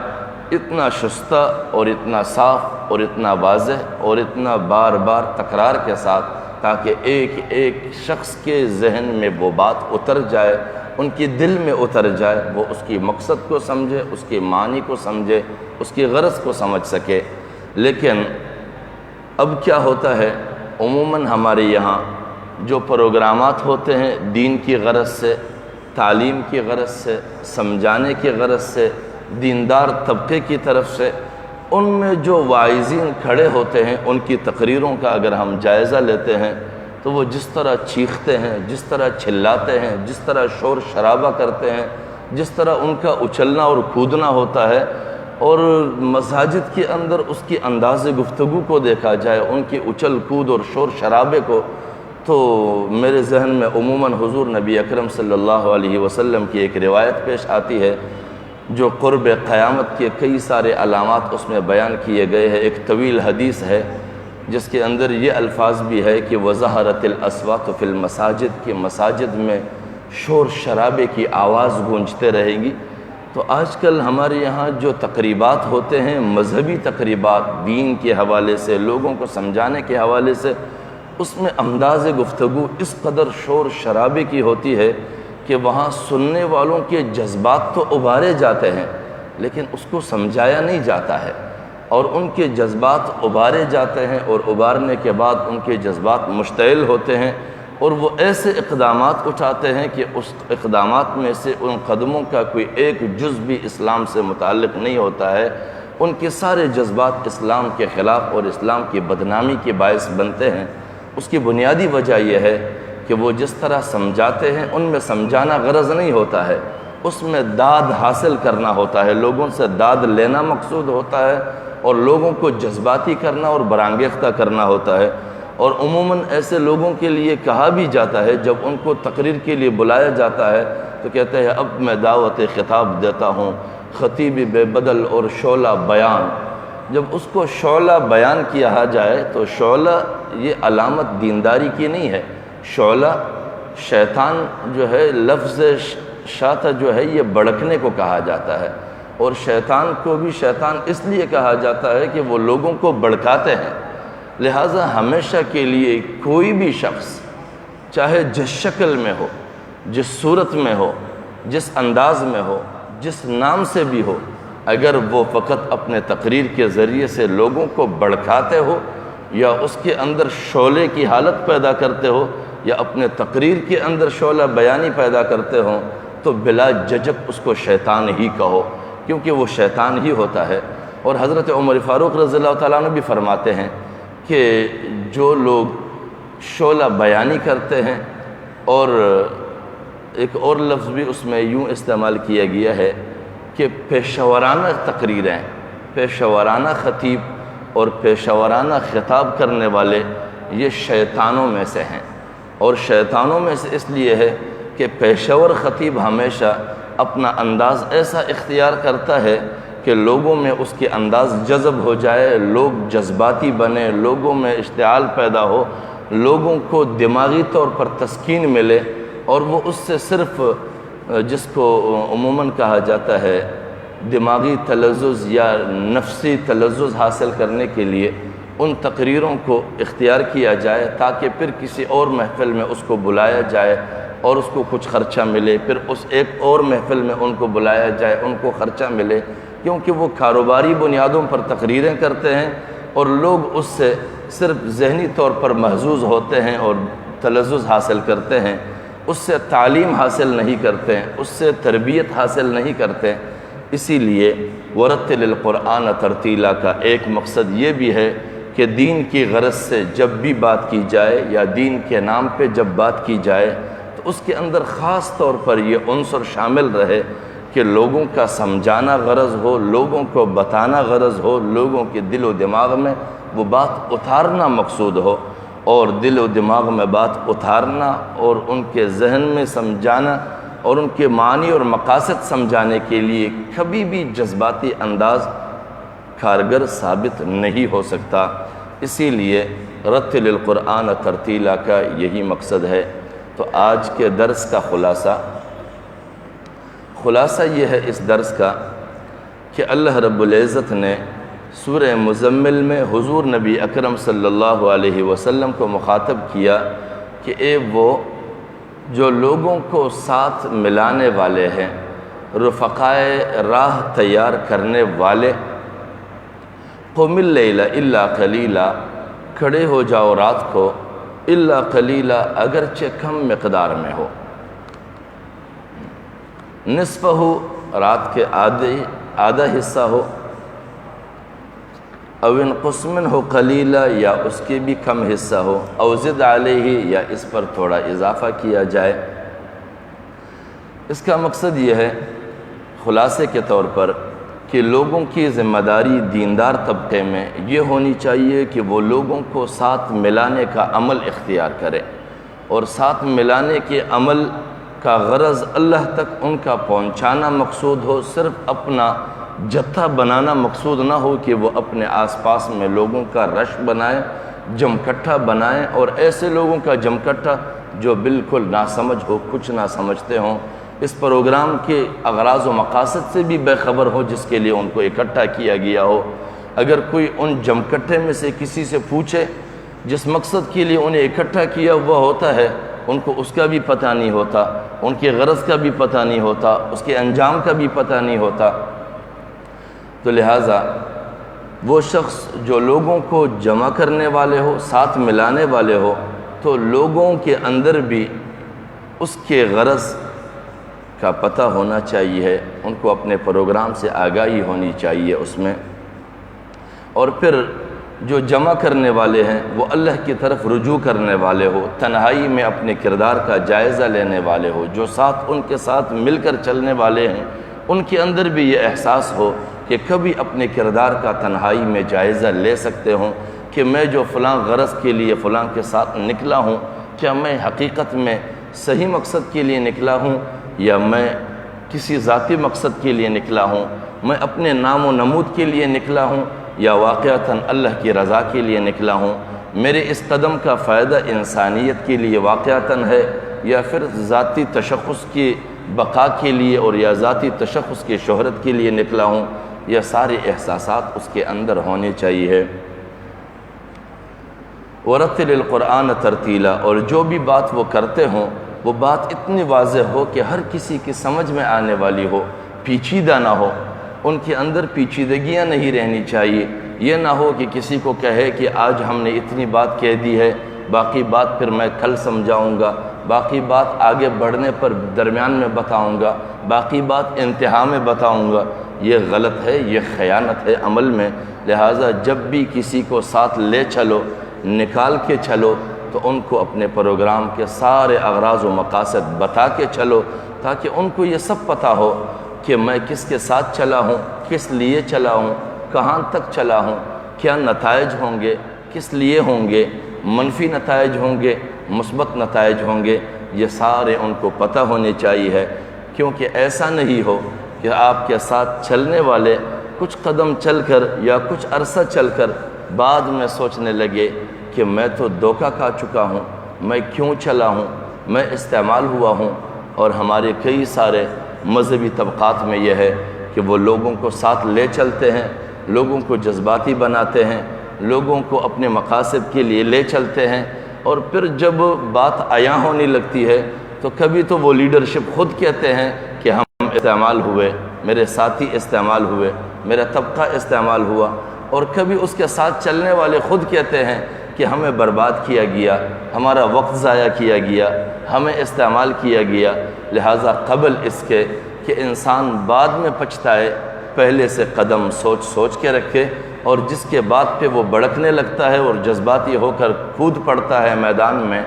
اتنا شستہ اور اتنا صاف اور اتنا واضح اور اتنا بار بار تکرار کے ساتھ، تاکہ ایک ایک شخص کے ذہن میں وہ بات اتر جائے، ان کی دل میں اتر جائے، وہ اس کی مقصد کو سمجھے، اس کے معنی کو سمجھے، اس کی غرض کو سمجھ سکے۔ لیکن اب کیا ہوتا ہے، عموماً ہمارے یہاں جو پروگرامات ہوتے ہیں دین کی غرض سے، تعلیم کی غرض سے، سمجھانے کی غرض سے، دیندار طبقے کی طرف سے، ان میں جو واعظین کھڑے ہوتے ہیں ان کی تقریروں کا اگر ہم جائزہ لیتے ہیں تو وہ جس طرح چیختے ہیں، جس طرح چلاتے ہیں، جس طرح شور شرابہ کرتے ہیں، جس طرح ان کا اچھلنا اور کودنا ہوتا ہے، اور مساجد کے اندر اس کی انداز گفتگو کو دیکھا جائے، ان کی اچھل کود اور شور شرابے کو، تو میرے ذہن میں عموماً حضور نبی اکرم صلی اللہ علیہ وسلم کی ایک روایت پیش آتی ہے جو قرب قیامت کے کئی سارے علامات اس میں بیان کیے گئے ہیں۔ ایک طویل حدیث ہے جس کے اندر یہ الفاظ بھی ہے کہ وَظَهَرَتِ الْأَصْوَاتُ فِي الْمَسَاجِدِ، کہ مساجد میں شور شرابے کی آواز گونجتے رہیں گی۔ تو آج کل ہمارے یہاں جو تقریبات ہوتے ہیں، مذہبی تقریبات، دین کے حوالے سے، لوگوں کو سمجھانے کے حوالے سے، اس میں انداز گفتگو اس قدر شور شرابے کی ہوتی ہے کہ وہاں سننے والوں کے جذبات تو ابھارے جاتے ہیں لیکن اس کو سمجھایا نہیں جاتا ہے، اور ان کے جذبات ابھارے جاتے ہیں، اور ابھارنے کے بعد ان کے جذبات مشتعل ہوتے ہیں، اور وہ ایسے اقدامات اٹھاتے ہیں کہ اس اقدامات میں سے ان قدموں کا کوئی ایک جز بھی اسلام سے متعلق نہیں ہوتا ہے، ان کے سارے جذبات اسلام کے خلاف اور اسلام کی بدنامی کے باعث بنتے ہیں۔ اس کی بنیادی وجہ یہ ہے کہ وہ جس طرح سمجھاتے ہیں ان میں سمجھانا غرض نہیں ہوتا ہے، اس میں داد حاصل کرنا ہوتا ہے، لوگوں سے داد لینا مقصود ہوتا ہے، اور لوگوں کو جذباتی کرنا اور برانگیختہ کرنا ہوتا ہے۔ اور عموماً ایسے لوگوں کے لیے کہا بھی جاتا ہے، جب ان کو تقریر کے لیے بلایا جاتا ہے تو کہتے ہیں اب میں دعوت خطاب دیتا ہوں، خطیب بے بدل اور شعلہ بیان۔ جب اس کو شعلہ بیان کیا جائے تو شعلہ یہ علامت دینداری کی نہیں ہے۔ شعلہ شیطان جو ہے، لفظ شاطہ جو ہے یہ بڑکنے کو کہا جاتا ہے، اور شیطان کو بھی شیطان اس لیے کہا جاتا ہے کہ وہ لوگوں کو بڑکاتے ہیں۔ لہٰذا ہمیشہ کے لیے کوئی بھی شخص چاہے جس شکل میں ہو، جس صورت میں ہو، جس انداز میں ہو، جس نام سے بھی ہو، اگر وہ فقط اپنے تقریر کے ذریعے سے لوگوں کو بڑکاتے ہو یا اس کے اندر شعلے کی حالت پیدا کرتے ہو یا اپنے تقریر کے اندر شعلہ بیانی پیدا کرتے ہوں، تو بلا جھجک اس کو شیطان ہی کہو، کیونکہ وہ شیطان ہی ہوتا ہے۔ اور حضرت عمر فاروق رضی اللہ تعالیٰ عنہ بھی فرماتے ہیں کہ جو لوگ شعلہ بیانی کرتے ہیں، اور ایک اور لفظ بھی اس میں یوں استعمال کیا گیا ہے کہ پیشورانہ تقریریں، پیشورانہ خطیب اور پیشورانہ خطاب کرنے والے یہ شیطانوں میں سے ہیں۔ اور شیطانوں میں سے اس لیے ہے کہ پیشور خطیب ہمیشہ اپنا انداز ایسا اختیار کرتا ہے کہ لوگوں میں اس کے انداز جذب ہو جائے، لوگ جذباتی بنے، لوگوں میں اشتعال پیدا ہو، لوگوں کو دماغی طور پر تسکین ملے، اور وہ اس سے صرف جس کو عموماً کہا جاتا ہے دماغی تلذذ یا نفسی تلذذ حاصل کرنے کے لیے ان تقریروں کو اختیار کیا جائے، تاکہ پھر کسی اور محفل میں اس کو بلایا جائے اور اس کو کچھ خرچہ ملے، پھر اس ایک اور محفل میں ان کو بلایا جائے، ان کو خرچہ ملے، کیونکہ وہ کاروباری بنیادوں پر تقریریں کرتے ہیں اور لوگ اس سے صرف ذہنی طور پر محظوظ ہوتے ہیں اور تلذذ حاصل کرتے ہیں، اس سے تعلیم حاصل نہیں کرتے ہیں، اس سے تربیت حاصل نہیں کرتے۔ اسی لیے ورتل القرآن ترتیلا کا ایک مقصد یہ بھی ہے کہ دین کی غرض سے جب بھی بات کی جائے یا دین کے نام پہ جب بات کی جائے تو اس کے اندر خاص طور پر یہ عنصر شامل رہے کہ لوگوں کا سمجھانا غرض ہو، لوگوں کو بتانا غرض ہو، لوگوں کے دل و دماغ میں وہ بات اتارنا مقصود ہو۔ اور دل و دماغ میں بات اتارنا اور ان کے ذہن میں سمجھانا اور ان کے معنی اور مقاصد سمجھانے کے لیے کبھی بھی جذباتی انداز کارگر ثابت نہیں ہو سکتا۔ اسی لیے رتل القرآن ترتیلا کا یہی مقصد ہے۔ تو آج کے درس کا خلاصہ یہ ہے اس درس کا کہ اللہ رب العزت نے سورہ مزمل میں حضور نبی اکرم صلی اللہ علیہ وسلم کو مخاطب کیا کہ اے وہ جو لوگوں کو ساتھ ملانے والے ہیں، رفقائے راہ تیار کرنے والے، قم اللیل الا قلیلا، کھڑے ہو جاؤ رات کو، الا قلیلا، اگرچہ کم مقدار میں ہو، نصفہ، رات کے آدھا حصہ ہو، او انقص منہ قلیلا، یا اس کے بھی کم حصہ ہو، او زد علیہ، یا اس پر تھوڑا اضافہ کیا جائے۔ اس کا مقصد یہ ہے خلاصے کے طور پر کہ لوگوں کی ذمہ داری دیندار طبقے میں یہ ہونی چاہیے کہ وہ لوگوں کو ساتھ ملانے کا عمل اختیار کرے، اور ساتھ ملانے کے عمل کا غرض اللہ تک ان کا پہنچانا مقصود ہو، صرف اپنا جتھا بنانا مقصود نہ ہو کہ وہ اپنے آس پاس میں لوگوں کا رش بنائیں، جمکٹھا بنائیں، اور ایسے لوگوں کا جمکٹھا جو بالکل ناسمجھ ہو، کچھ نہ سمجھتے ہوں، اس پروگرام کے اغراض و مقاصد سے بھی بے خبر ہو جس کے لیے ان کو اکٹھا کیا گیا ہو۔ اگر کوئی ان جمکٹھے میں سے کسی سے پوچھے جس مقصد کے لیے انہیں اکٹھا کیا ہوا ہوتا ہے، ان کو اس کا بھی پتہ نہیں ہوتا، ان کے غرض کا بھی پتہ نہیں ہوتا، اس کے انجام کا بھی پتہ نہیں ہوتا۔ تو لہٰذا وہ شخص جو لوگوں کو جمع کرنے والے ہو، ساتھ ملانے والے ہو، تو لوگوں کے اندر بھی اس کے غرض کا پتہ ہونا چاہیے، ان کو اپنے پروگرام سے آگاہی ہونی چاہیے اس میں۔ اور پھر جو جمع کرنے والے ہیں وہ اللہ کی طرف رجوع کرنے والے ہو، تنہائی میں اپنے کردار کا جائزہ لینے والے ہو، جو ساتھ ان کے ساتھ مل کر چلنے والے ہیں ان کے اندر بھی یہ احساس ہو کہ کبھی اپنے کردار کا تنہائی میں جائزہ لے سکتے ہوں کہ میں جو فلاں غرض کے لیے فلاں کے ساتھ نکلا ہوں، کیا میں حقیقت میں صحیح مقصد کے لیے نکلا ہوں، یا میں کسی ذاتی مقصد کے لیے نکلا ہوں، میں اپنے نام و نمود کے لیے نکلا ہوں، یا واقعتاً اللہ کی رضا کے لیے نکلا ہوں، میرے اس قدم کا فائدہ انسانیت کے لیے واقعتاً ہے، یا پھر ذاتی تشخص کی بقا کے لیے اور یا ذاتی تشخص کی شہرت کے لیے نکلا ہوں۔ یہ سارے احساسات اس کے اندر ہونے چاہیے۔ وَرَتِّلِ الْقُرْآنَ تَرْتِيلًا، اور جو بھی بات وہ کرتے ہوں وہ بات اتنی واضح ہو کہ ہر کسی کی سمجھ میں آنے والی ہو، پیچیدہ نہ ہو، ان کے اندر پیچیدگیاں نہیں رہنی چاہیے۔ یہ نہ ہو کہ کسی کو کہے کہ آج ہم نے اتنی بات کہہ دی ہے، باقی بات پھر میں کل سمجھاؤں گا، باقی بات آگے بڑھنے پر درمیان میں بتاؤں گا، باقی بات انتہا میں بتاؤں گا۔ یہ غلط ہے، یہ خیانت ہے عمل میں۔ لہٰذا جب بھی کسی کو ساتھ لے چلو، نکال کے چلو، تو ان کو اپنے پروگرام کے سارے اغراض و مقاصد بتا کے چلو، تاکہ ان کو یہ سب پتہ ہو کہ میں کس کے ساتھ چلا ہوں، کس لیے چلا ہوں، کہاں تک چلا ہوں، کیا نتائج ہوں گے، کس لیے ہوں گے، منفی نتائج ہوں گے، مثبت نتائج ہوں گے، یہ سارے ان کو پتہ ہونے چاہیے۔ کیونکہ ایسا نہیں ہو کہ آپ کے ساتھ چلنے والے کچھ قدم چل کر یا کچھ عرصہ چل کر بعد میں سوچنے لگے کہ میں تو دھوکہ کھا چکا ہوں، میں کیوں چلا ہوں، میں استعمال ہوا ہوں۔ اور ہمارے کئی سارے مذہبی طبقات میں یہ ہے کہ وہ لوگوں کو ساتھ لے چلتے ہیں، لوگوں کو جذباتی بناتے ہیں، لوگوں کو اپنے مقاصد کے لیے لے چلتے ہیں، اور پھر جب بات عیاں ہونے لگتی ہے تو کبھی تو وہ لیڈرشپ خود کہتے ہیں کہ ہم استعمال ہوئے، میرے ساتھی استعمال ہوئے، میرا طبقہ استعمال ہوا، اور کبھی اس کے ساتھ چلنے والے خود کہتے ہیں کہ ہمیں برباد کیا گیا، ہمارا وقت ضائع کیا گیا، ہمیں استعمال کیا گیا۔ لہٰذا قبل اس کے کہ انسان بعد میں پچھتائے، پہلے سے قدم سوچ کے رکھے، اور جس کے بعد پہ وہ بڑکنے لگتا ہے اور جذباتی ہو کر کود پڑتا ہے میدان میں،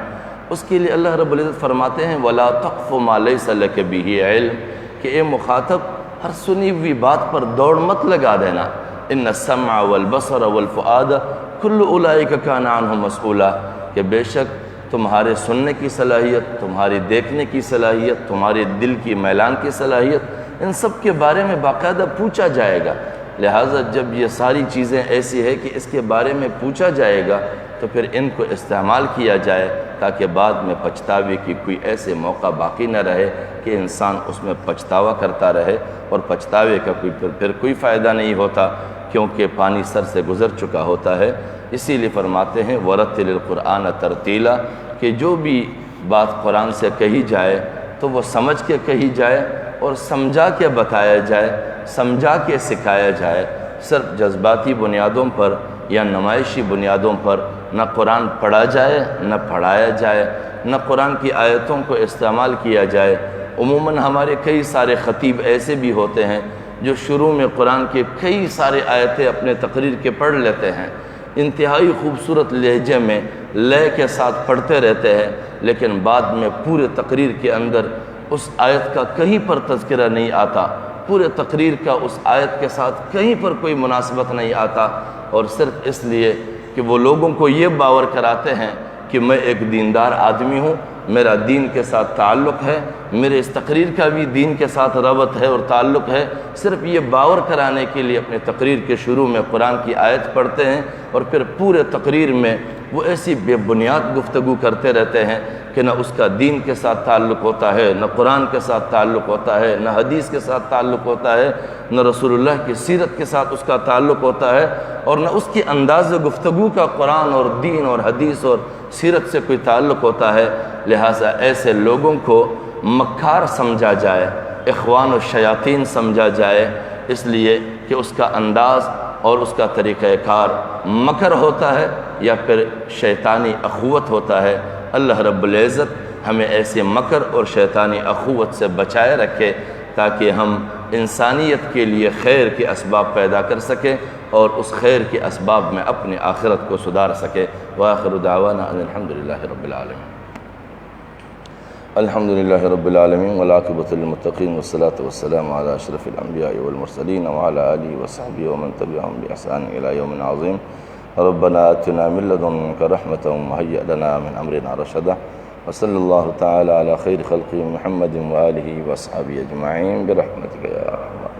اس کے لیے اللہ رب العزت فرماتے ہیں وَلَا تَقْفُ مَا لَيْسَ لَكَ بِهِ عِلْمٌ، کہ اے مخاطب ہر سنی ہوئی بات پر دوڑ مت لگا دینا۔ إِنَّ السَّمْعَ وَالْبَصَرَ وَالْفُؤَادَ كُلُّ أُولَئِكَ كَانَ عَنْهُ مَسْئُولًا، کہ بے شک تمہارے سننے کی صلاحیت، تمہاری دیکھنے کی صلاحیت، تمہارے دل کی میلان کی صلاحیت، ان سب کے بارے میں باقاعدہ پوچھا جائے گا۔ لہٰذا جب یہ ساری چیزیں ایسی ہے کہ اس کے بارے میں پوچھا جائے گا تو پھر ان کو استعمال کیا جائے تاکہ بعد میں پچھتاوے کی کوئی ایسے موقع باقی نہ رہے کہ انسان اس میں پچھتاوا کرتا رہے، اور پچھتاوے کا پھر کوئی فائدہ نہیں ہوتا کیونکہ پانی سر سے گزر چکا ہوتا ہے۔ اسی لیے فرماتے ہیں وَرَتِّلِ الْقُرْآنَ تَرْتِیلًا، کہ جو بھی بات قرآن سے کہی جائے تو وہ سمجھ کے کہی جائے اور سمجھا کے بتایا جائے، سمجھا کے سکھایا جائے۔ صرف جذباتی بنیادوں پر یا نمائشی بنیادوں پر نہ قرآن پڑھا جائے، نہ پڑھایا جائے، نہ قرآن کی آیتوں کو استعمال کیا جائے۔ عموماً ہمارے کئی سارے خطیب ایسے بھی ہوتے ہیں جو شروع میں قرآن کے کئی سارے آیتیں اپنے تقریر کے پڑھ لیتے ہیں، انتہائی خوبصورت لہجے میں لے کے ساتھ پڑھتے رہتے ہیں، لیکن بعد میں پورے تقریر کے اندر اس آیت کا کہیں پر تذکرہ نہیں آتا، پورے تقریر کا اس آیت کے ساتھ کہیں پر کوئی مناسبت نہیں آتا، اور صرف اس لیے کہ وہ لوگوں کو یہ باور کراتے ہیں کہ میں ایک دیندار آدمی ہوں، میرا دین کے ساتھ تعلق ہے، میرے اس تقریر کا بھی دین کے ساتھ ربط ہے اور تعلق ہے۔ صرف یہ باور کرانے کے لیے اپنے تقریر کے شروع میں قرآن کی آیت پڑھتے ہیں اور پھر پورے تقریر میں وہ ایسی بے بنیاد گفتگو کرتے رہتے ہیں کہ نہ اس کا دین کے ساتھ تعلق ہوتا ہے، نہ قرآن کے ساتھ تعلق ہوتا ہے، نہ حدیث کے ساتھ تعلق ہوتا ہے، نہ رسول اللہ کی سیرت کے ساتھ اس کا تعلق ہوتا ہے، اور نہ اس کی انداز گفتگو کا قرآن اور دین اور حدیث اور سیرت سے کوئی تعلق ہوتا ہے۔ لہٰذا ایسے لوگوں کو مکار سمجھا جائے، اخوان الشیاطین سمجھا جائے، اس لیے کہ اس کا انداز اور اس کا طریقہ کار مکر ہوتا ہے یا پھر شیطانی اخوت ہوتا ہے۔ اللہ رب العزت ہمیں ایسے مکر اور شیطانی اخوت سے بچائے رکھے تاکہ ہم انسانیت کے لیے خیر کے اسباب پیدا کر سکیں اور اس خیر کے اسباب میں اپنی آخرت کو سدھار سکے۔ وآخر دعوانا ان الحمدللہ رب العالمین۔ الحمدللہ رب العالمین والعاقبۃ للمتقین والصلاة والسلام علی اشرف الانبیاء والمرسلین وعلی آلہ وصحبہ ومن تبعہم بإحسان الی یوم عظیم۔ ربنا آتنا من لدنک رحمۃ وہیئ لنا من امرنا رشدا، وصلی اللہ تعالی علی خیر خلق محمد وآلہ وصحبہ اجمعین برحمتک یا ارحم۔